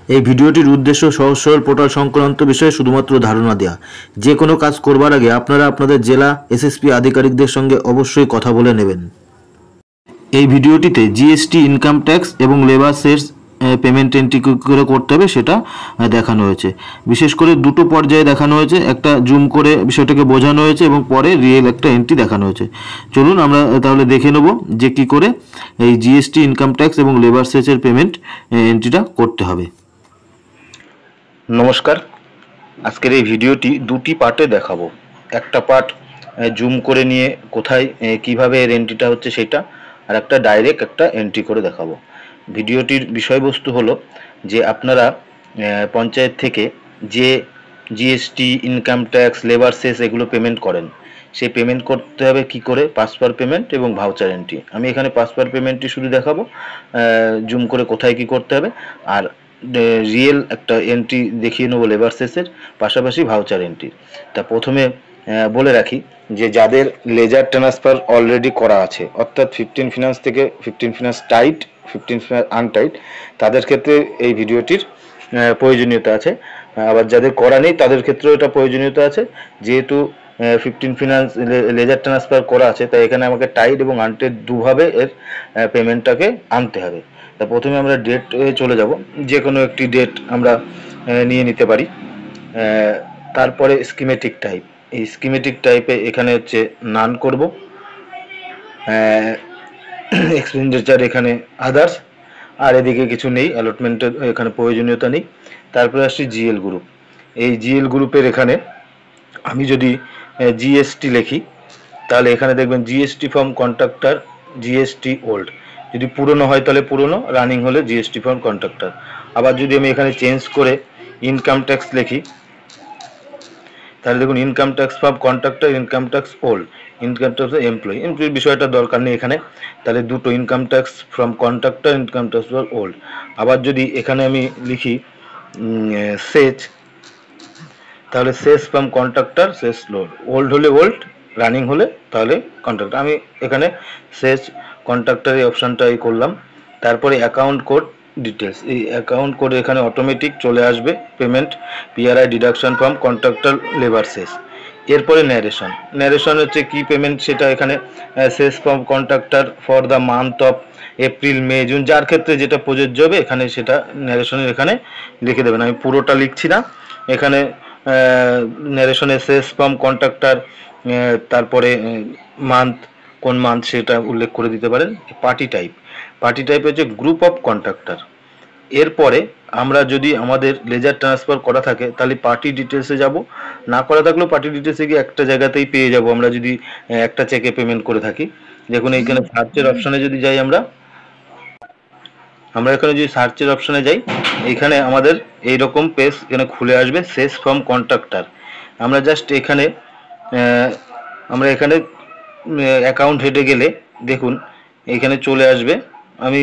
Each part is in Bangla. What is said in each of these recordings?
এই ভিডিওটির উদ্দেশ্য সহজ সরল পোর্টাল সংক্রান্ত বিষয়ে শুধুমাত্র ধারণা দেওয়া। যে কোনো কাজ করবার আগে আপনারা আপনাদের জেলা এসএসপি আধিকারিকদের সঙ্গে অবশ্যই কথা বলে নেবেন। এই ভিডিওটিতে জিএসটি, ইনকাম ট্যাক্স এবং লেবার সেস পেমেন্ট এন্ট্রি করে করতে হবে সেটা দেখানো হয়েছে। বিশেষ করে দুটো পর্যায়ে দেখানো হয়েছে, একটা জুম করে বিষয়টাকে বোঝানো হয়েছে এবং পরে রিয়েল একটা এন্ট্রি দেখানো হয়েছে। চলুন আমরা তাহলে দেখে নেব যে কী করে এই জিএসটি, ইনকাম ট্যাক্স এবং লেবার সেসের পেমেন্ট এন্ট্রিটা করতে হবে। নমস্কার, আজকের এই ভিডিওটি দুটি পার্টে দেখাবো। একটা পার্ট জুম করে নিয়ে কোথায় কিভাবে এর এন্ট্রিটা হচ্ছে সেটা, আর একটা ডাইরেক্ট একটা এন্ট্রি করে দেখাবো। ভিডিওটির বিষয়বস্তু হলো যে আপনারা পঞ্চায়েত থেকে যে জিএসটি, ইনকাম ট্যাক্স, লেবার সেস এগুলো পেমেন্ট করেন, সেই পেমেন্ট করতে হবে কি করে, পাস পার পেমেন্ট এবং ভাউচার এন্ট্রি। আমি এখানে পাস পার পেমেন্টটি শুধু দেখাবো, জুম করে কোথায় কি করতে হবে, আর রিয়েল একটা এন্ট্রি দেখিয়ে নেবো লেবার সেসের, পাশাপাশি ভাউচার এন্ট্রি। তা প্রথমে বলে রাখি যে যাদের লেজার ট্রান্সফার অলরেডি করা আছে, অর্থাৎ 15 ফিনান্স থেকে 15 ফিনান্স টাইট, 15 ফিনান্স আনটাইট, তাদের ক্ষেত্রে এই ভিডিওটির প্রয়োজনীয়তা আছে। আবার যাদের করা নেই তাদের ক্ষেত্রেও এটা প্রয়োজনীয়তা আছে। যেহেতু 15 ফিনান্স লেজার ট্রান্সফার করা আছে, তাই এখানে আমাকে টাইট এবং আনটাইট দুভাবে এর পেমেন্টটাকে আনতে হবে। তা প্রথমে আমরা ডেট চলে যাব, যে কোনো একটি ডেট আমরা নিয়ে নিতে পারি। তারপরে স্কিমেটিক টাইপ, এই স্কিমেটিক টাইপে এখানে হচ্ছে নান করব, এক্সপেন্ডিচার এখানে আদার্স, আর এদিকে কিছু নেই, অ্যালটমেন্টের এখানে প্রয়োজনীয়তা নেই। তারপরে আসছি জিএল গ্রুপ। এই জিএল গ্রুপের এখানে আমি যদি জিএসটি লিখি, তাহলে এখানে দেখবেন GST from contractor, GST old, যদি পুরনো হয় তাহলে পুরনো, রানিং হলে জিএসটি ফ্রম কন্ট্রাক্টর। আবার যদি আমি এখানে চেঞ্জ করে ইনকাম ট্যাক্স লিখি, তাহলে দেখুন income tax from contractor, income tax old, income tax employee. এমপ্লয়ির বিষয়টা দরকার নেই এখানে, তাহলে দুটো income tax from contractor, income tax for old. আবার যদি এখানে আমি লিখি সেচ, তাহলে cess from contractor, cess load, old হলে ওল্ড, রানিং হলে তাহলে কন্ট্রাক্টর। আমি এখানে সেচ কন্ট্রাক্টর এই অপশানটাই করলাম। তারপরে অ্যাকাউন্ট কোড ডিটেলস, এই অ্যাকাউন্ট কোড এখানে অটোমেটিক চলে আসবে, payment PRI deduction from contractor labour cess. এরপরে ন্যারেশন, ন্যারেশন হচ্ছে কি পেমেন্ট সেটা এখানে cess from contractor for the month of April, May, June, যার ক্ষেত্রে যেটা প্রযোজ্য হবে এখানে সেটা ন্যারেশনের এখানে লিখে দেবেন। আমি পুরোটা লিখছি না, এখানে ন্যারেশনের সেস ফ্রম কন্ট্রাক্টর, তারপরে মান্থ, কোন মান্থ সেটা উল্লেখ করে দিতে পারেন। পার্টি টাইপ, পার্টি টাইপ হচ্ছে গ্রুপ অফ কন্ট্রাক্টর। এরপরে আমরা যদি আমাদের লেজার ট্রান্সফার করা থাকে তাহলে পার্টি ডিটেলসে যাব, না করা থাকলেও পার্টি ডিটেলসে গিয়ে একটা জায়গাতেই পেয়ে যাব আমরা যদি একটা চেকে পেমেন্ট করে থাকি। দেখুন এইখানে সার্চের অপশানে যদি যাই, আমরা এখানে যদি সার্চের অপশানে যাই, এখানে আমাদের এইরকম পেজ এখানে খুলে আসবে, সেস ফ্রম কন্ট্রাক্টর। আমরা জাস্ট এখানে আমরা এখানে অ্যাকাউন্ট হেডে গেলে দেখুন এখানে চলে আসবে। আমি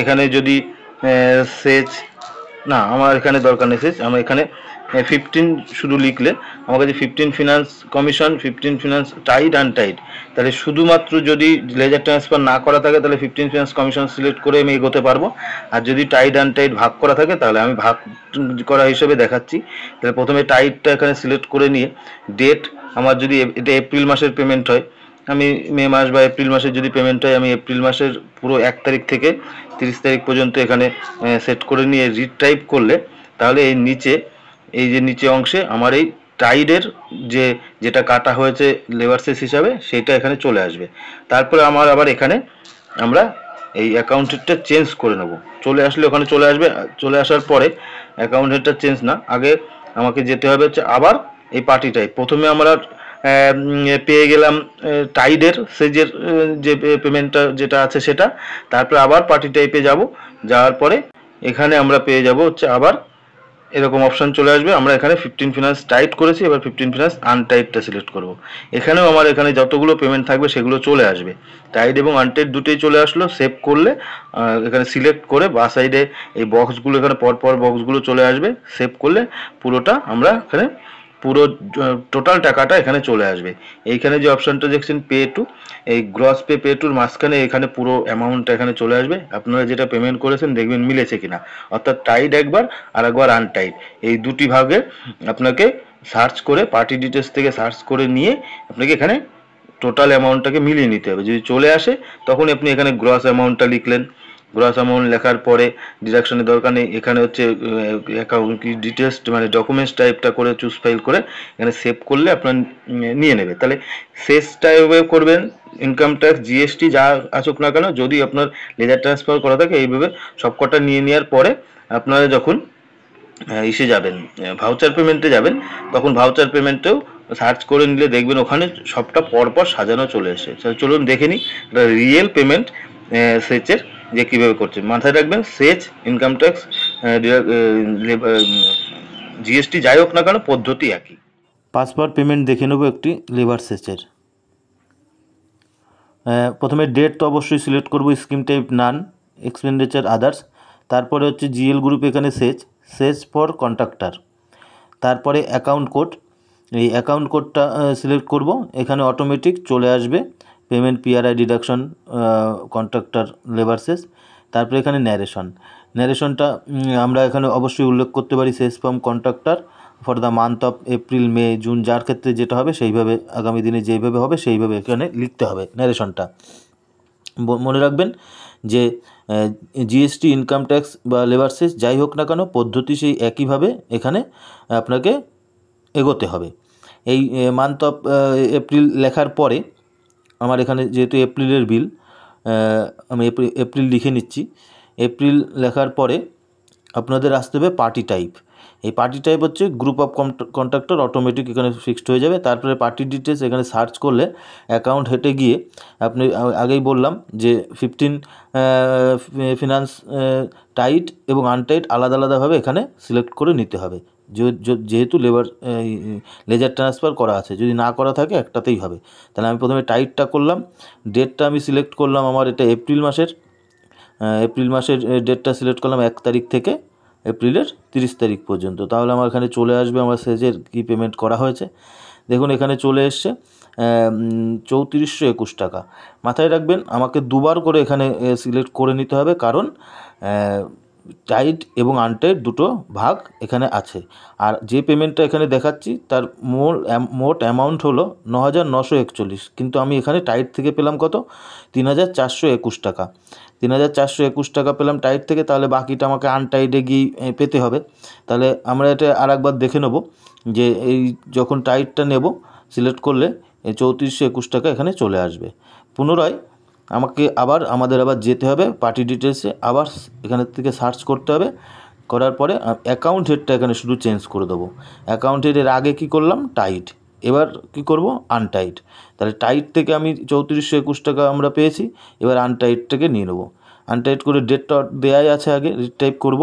এখানে যদি সেচ, না আমার এখানে দরকার নেই সেচ, আমরা এখানে 15 শুধু লিখলে আমার কাছে 15 finance commission, 15 finance tight untied, তাহলে শুধুমাত্র যদি লেজার ট্রান্সফার না করা থাকে তাহলে 15 ফিনান্স কমিশন সিলেক্ট করে আমি এগোতে পারবো। আর যদি টাইট আনটাইট ভাগ করা থাকে তাহলে আমি ভাগ করা হিসেবে দেখাচ্ছি। তাহলে প্রথমে টাইটটা এখানে সিলেক্ট করে নিয়ে ডেট, আমার যদি এটা এপ্রিল মাসের পেমেন্ট হয়, আমি মে মাস বা এপ্রিল মাসের যদি পেমেন্ট হয়, আমি এপ্রিল মাসের পুরো 1 তারিখ থেকে 30 তারিখ পর্যন্ত এখানে সেট করে নিয়ে রিড টাইপ করলে তাহলে এই নিচে, এই যে নিচে অংশে আমার এই টাইডের যেটা কাটা হয়েছে লেবার সেস হিসাবে সেটা এখানে চলে আসবে। তারপরে আমার আবার এখানে আমরা এই অ্যাকাউন্ট হেডটা চেঞ্জ করে নেব, চলে আসলে ওখানে চলে আসবে। চলে আসার পরে অ্যাকাউন্ট হেডটা চেঞ্জ না, আগে আমাকে যেতে হবে হচ্ছে আবার এই পার্টি টাইপ। প্রথমে আমরা পেয়ে গেলাম টাইডের সেজের যে পেমেন্টটা যেটা আছে সেটা, তারপরে আবার পার্টি টাইপে যাব, যাওয়ার পরে এখানে আমরা পেয়ে যাব হচ্ছে আবার এরকম অপশন চলে আসবে। আমরা এখানে 15 ফিনান্স টাইট করেছি, এবার 15 ফিনান্স আনটাইটটা সিলেক্ট করব। এখানেও আমার এখানে যতগুলো পেমেন্ট থাকবে সেগুলো চলে আসবে, টাইট এবং আনটাইট দুটোই চলে আসলো। সেভ করলে এখানে সিলেক্ট করে বা সাইডে এই বক্সগুলো, এখানে পরপর বক্সগুলো চলে আসবে, সেভ করলে পুরোটা আমরা এখানে পুরো টোটাল টাকাটা এখানে চলে আসবে। এইখানে যে অপশনটা দেখছেন পে টু, এই গ্রস পে টুর মাঝখানে এখানে পুরো অ্যামাউন্টটা এখানে চলে আসবে। আপনারা যেটা পেমেন্ট করেছেন দেখবেন মিলেছে কিনা, অর্থাৎ টাইড একবার আর একবার আনটাইড, এই দুটি ভাগে আপনাকে সার্চ করে পার্টি ডিটেলস থেকে সার্চ করে নিয়ে আপনাকে এখানে টোটাল অ্যামাউন্টটাকে মিলিয়ে নিতে হবে। যদি চলে আসে তখন আপনি এখানে গ্রস অ্যামাউন্টটা লিখলেন। গ্রস অ্যামাউন্ট লেখার পরে ডিডাকশনের দরকার নেই, এখানে হচ্ছে অ্যাকাউন্ট কি ডিটেলস মানে ডকুমেন্টস টাইপটা করে চুজ ফাইল করে এখানে সেভ করলে আপনার নিয়ে নেবে। তাহলে শেষ টাইপে করবেন ইনকাম ট্যাক্স জিএসটি যা আসুক না কেন, যদি আপনার লেজার ট্রান্সফার করা থাকে এইভাবে সবকটা নিয়ে নেওয়ার পরে আপনারা যখন ইসে যাবেন ভাউচার পেমেন্টে যাবেন, তখন ভাউচার পেমেন্টেও সার্চ করে নিলে দেখবেন ওখানে সবটা পরপর সাজানো চলে এসে। চলুন দেখে নিই রিয়েল পেমেন্ট সেচের যে কীভাবে করছে। মাথায় রাখবেন সেচ, ইনকাম ট্যাক্স, জিএসটি যাই হোক না কেন পদ্ধতি একই। পাসওয়ার্ড পেমেন্ট দেখে নেব একটি লেবার সেচের। প্রথমে ডেট তো অবশ্যই সিলেক্ট করব, স্কিম টাইপ নান, এক্সপেন্ডিচার আদার্স, তারপরে হচ্ছে জিএল গ্রুপ এখানে সেচ ফর কন্ট্রাক্টর, তারপরে অ্যাকাউন্ট কোড, এই অ্যাকাউন্ট কোডটা সিলেক্ট করব। এখানে অটোমেটিক চলে আসবে payment PRI deduction contractor labour সেচ। তারপরে এখানে ন্যারেশনটা আমরা এখানে অবশ্যই উল্লেখ করতে পারি সেচ from contractor for the month of April May June, যার ক্ষেত্রে যেটা হবে সেইভাবে আগামী দিনে যেইভাবে হবে সেইভাবে এখানে লিখতে হবে ন্যারেশনটা। মনে রাখবেন যে জিএসটি, ইনকাম ট্যাক্স বা লেবার সেচ যাই হোক না কেন পদ্ধতি সেই একইভাবে এখানে আপনাকে এগোতে হবে। এই মান্থ অফ এপ্রিল লেখার পরে আমার এখানে যেহেতু এপ্রিলের বিল, আমি এপ্রিল লিখে নিচ্ছি। এপ্রিল লেখার পরে আপনাদের আসতে হবে পার্টি টাইপ। এই পার্টি টাইপ হচ্ছে গ্রুপ অফ কন্ট্রাক্টর, অটোমেটিক এখানে ফিক্সড হয়ে যাবে। তারপরে পার্টি ডিটেলস এখানে সার্চ করলে অ্যাকাউন্ট হেঁটে গিয়ে আপনি আগেই বললাম যে 15 ফিনান্স টাইট এবং আনটাইট আলাদা আলাদাভাবে এখানে সিলেক্ট করে নিতে হবে, যেহেতু লেজার ট্রান্সফার করা আছে। যদি না করা থাকে একটাতেই হবে। তাহলে আমি প্রথমে টাইটটা করলাম, ডেটটা আমি সিলেক্ট করলাম, আমার এটা এপ্রিল মাসের ডেটটা সিলেক্ট করলাম 1 তারিখ থেকে এপ্রিলের 30 তারিখ পর্যন্ত। তাহলে আমার এখানে চলে আসবে আমার সেচের কী পেমেন্ট করা হয়েছে। দেখুন এখানে চলে এসছে 3421 টাকা। মাথায় রাখবেন আমাকে দুবার করে এখানে সিলেক্ট করে নিতে হবে, কারণ টাইট এবং আনটাইট দুটো ভাগ এখানে আছে। আর যে পেমেন্টটা এখানে দেখাচ্ছি তার মোট অ্যামাউন্ট হলো 9941, কিন্তু আমি এখানে টাইট থেকে পেলাম কত, 3421 টাকা। 3421 টাকা পেলাম টাইট থেকে, তাহলে বাকিটা আমাকে আনটাইটে গিয়ে পেতে হবে। তাহলে আমরা এটা আর একবার দেখে নেব যে এই যখন টাইটটা নেব সিলেক্ট করলে এই 3421 টাকা এখানে চলে আসবে। পুনরায় আমাদের আবার যেতে হবে পার্টি ডিটেলসে, আবার এখানে থেকে সার্চ করতে হবে। করার পরে অ্যাকাউন্ট হেডটা এখানে শুধু চেঞ্জ করে দেবো। অ্যাকাউন্ট হেডের আগে কি করলাম টাইট, এবার কি করব আনটাইট। তাহলে টাইট থেকে আমি 3421 টাকা আমরা পেয়েছি, এবার আনটাইট থেকে নিয়ে নেবো। আনটাইট করে ডেটটা দেয়াই আছে আগে, রিটাইপ করব।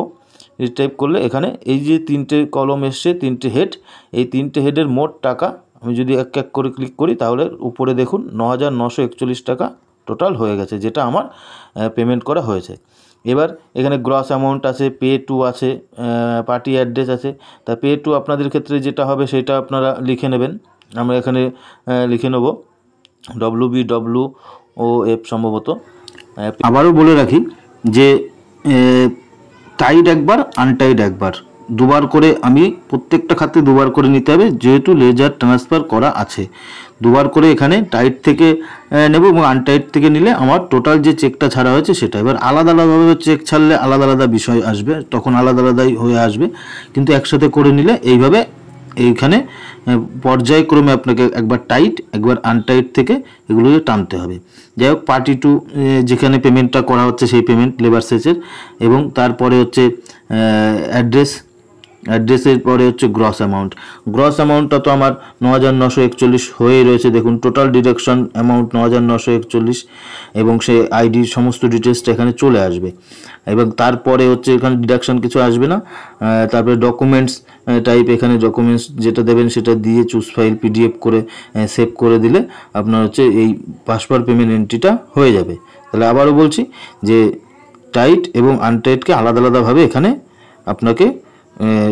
রিটাইপ করলে এখানে এই যে 3টে কলম এসছে, 3টে হেড, এই 3টে হেডের মোট টাকা আমি যদি এক এক করে ক্লিক করি তাহলে উপরে দেখুন 9941 টাকা টোটাল হয়ে গেছে, যেটা আমার পেমেন্ট করা হয়েছে। এবার এখানে গ্রস অ্যামাউন্ট আছে, পে টু আছে, পার্টি অ্যাড্রেস আছে। তা পে টু আপনাদের ক্ষেত্রে যেটা হবে সেটা আপনারা লিখে নেবেন। আমরা এখানে লিখে নেব WBWOF সম্ভবত। আবারও বলে রাখি যে টাইট একবার, আনটাইট একবার, দুবার করে আমি প্রত্যেকটা খাতে দুবার করে নিতে হবে, যেহেতু লেজার ট্রান্সফার করা আছে। দুবার করে এখানে টাইট থেকে নেব এবং আনটাইট থেকে নিলে আমার টোটাল যে চেকটা ছাড়া হয়েছে সেটা। এবার আলাদা আলাদাভাবে চেক ছাড়লে আলাদা আলাদা বিষয় আসবে, তখন আলাদা আলাদাই হয়ে আসবে, কিন্তু একসাথে করে নিলে এইভাবে এইখানে পর্যায়ক্রমে আপনাকে একবার টাইট একবার আনটাইট থেকে এগুলোকে টানতে হবে। যাই হোক, পার্টি টু যেখানে পেমেন্টটা করা হচ্ছে সেই পেমেন্ট লেবার সেচের, এবং তারপরে হচ্ছে অ্যাড্রেসের পরে হচ্ছে গ্রস অ্যামাউন্টটা তো আমার 9941 হয়ে রয়েছে। দেখুন টোটাল ডিডাকশন অ্যামাউন্ট 9941, এবং সেই আইডির সমস্ত ডিটেলসটা এখানে চলে আসবে। এবং তারপরে হচ্ছে এখানে ডিডাকশন কিছু আসবে না। তারপরে ডকুমেন্টস টাইপ, এখানে ডকুমেন্টস যেটা দেবেন সেটা দিয়ে চুজ ফাইল PDF করে সেভ করে দিলে আপনার হচ্ছে এই পাসওয়ার্ড পেমেন্ট এন্ট্রিটা হয়ে যাবে। তাহলে আবারও বলছি যে টাইট এবং আনটাইটকে আলাদা আলাদাভাবে এখানে আপনাকে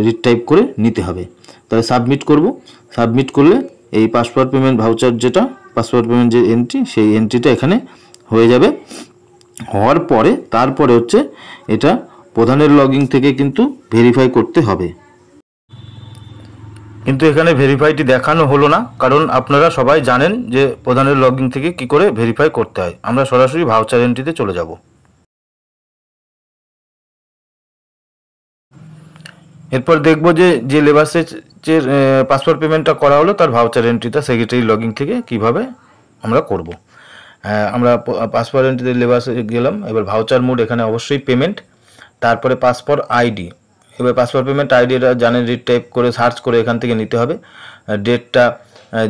রিটাইপ করে নিতে হবে। তাহলে সাবমিট করব। সাবমিট করলে এই পাসওয়ার্ড পেমেন্ট ভাউচার যেটা পাসওয়ার্ড পেমেন্ট যে এন্ট্রি, সেই এন্ট্রিটা এখানে হয়ে যাবে। হওয়ার পরে তারপরে হচ্ছে এটা প্রধানের লগইন থেকে কিন্তু ভেরিফাই করতে হবে। কিন্তু এখানে ভেরিফাইটি দেখানো হলো না, কারণ আপনারা সবাই জানেন যে প্রধানের লগইন থেকে কি করে ভেরিফাই করতে হয়। আমরা সরাসরি ভাউচার এন্ট্রিতে চলে যাব। এরপর দেখব যে লেবাসের যে পাসওয়ার্ড পেমেন্টটা করা হলো তার ভাউচার এন্ট্রিটা সেক্রেটারি লগইন থেকে কিভাবে আমরা করব। আমরা পাসওয়ার্ড এন্ট্রিতে লেবাসে গেলাম। এবার ভাউচার মোড এখানে অবশ্যই পেমেন্ট, তারপরে পাসওয়ার্ড আইডি। এবার পাসওয়ার্ড পেমেন্ট আইডি এটা জানেন, রিটাইপ করে সার্চ করে এখান থেকে নিতে হবে। ডেটটা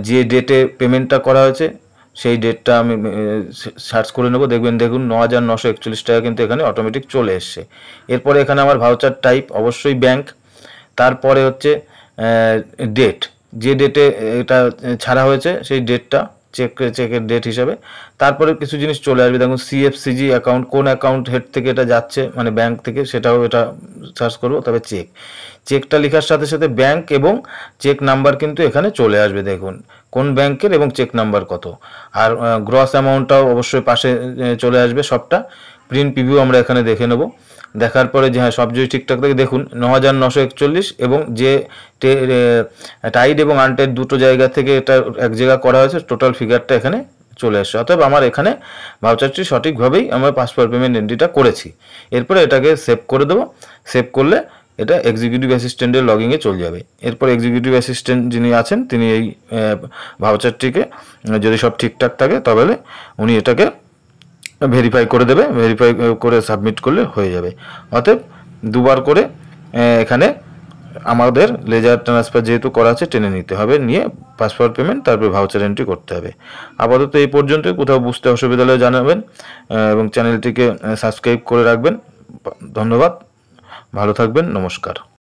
যে ডেটে পেমেন্টটা করা হয়েছে সেই ডেটটা আমি সার্চ করে নেব। দেখুন 9,941 টাকা কিন্তু এখানে অটোমেটিক চলে এসছে। এরপরে এখানে আমার ভাউচার টাইপ অবশ্যই ব্যাংক, তারপরে হচ্ছে ডেট, যে ডেটে এটা ছাড়া হয়েছে সেই ডেটটা চেকের ডেট হিসাবে। তারপরে কিছু জিনিস চলে আসবে, দেখুন সিএফসিজি অ্যাকাউন্ট, কোন অ্যাকাউন্ট হেড থেকে এটা যাচ্ছে, মানে ব্যাংক থেকে, সেটাও এটা সার্চ করব। তবে চেকটা লেখার সাথে সাথে ব্যাংক এবং চেক নাম্বার কিন্তু এখানে চলে আসবে। দেখুন কোন ব্যাংকের এবং চেক নাম্বার কত, আর গ্রস অ্যামাউন্টটাও অবশ্যই পাশে চলে আসবে সবটা। প্রিন্ট প্রিভিউ আমরা এখানে দেখে নেব। দেখার পরে যে হ্যাঁ সব যদি ঠিকঠাক থাকে, দেখুন 9,941 এবং যে টাইড এবং আনটাইড দুটো জায়গা থেকে এটা এক জায়গা করা হয়েছে, টোটাল ফিগারটা এখানে চলে আসছে। অতএব আমার এখানে ভাউচারটি সঠিকভাবেই আমরা পাসওয়ার্ড পেমেন্ট এন্ট্রিটা করেছি। এরপরে এটাকে সেভ করে দেবো। সেভ করলে এটা এক্সিকিউটিভ অ্যাসিস্ট্যান্টের লগইনে চলে যাবে। এরপর এক্সিকিউটিভ অ্যাসিস্ট্যান্ট যিনি আছেন তিনি এই ভাউচারটিকে যদি সব ঠিকঠাক থাকে তাহলে উনি এটাকে ভেরিফাই করে দেবে। ভেরিফাই করে সাবমিট করলে হয়ে যাবে। অতএব দুবার করে এখানে আমাদের লেজার ট্রান্সফার যেহেতু করা আছে টেনে নিতে হবে, নিয়ে পাসওয়ার্ড পেমেন্ট তারপর ভাউচার এন্ট্রি করতে হবে। আপাতত এই পর্যন্ত। কোথাও বুঝতে অসুবিধা হলে জানাবেন এবং চ্যানেলটিকে সাবস্ক্রাইব করে রাখবেন। ধন্যবাদ, ভালো থাকবেন, নমস্কার।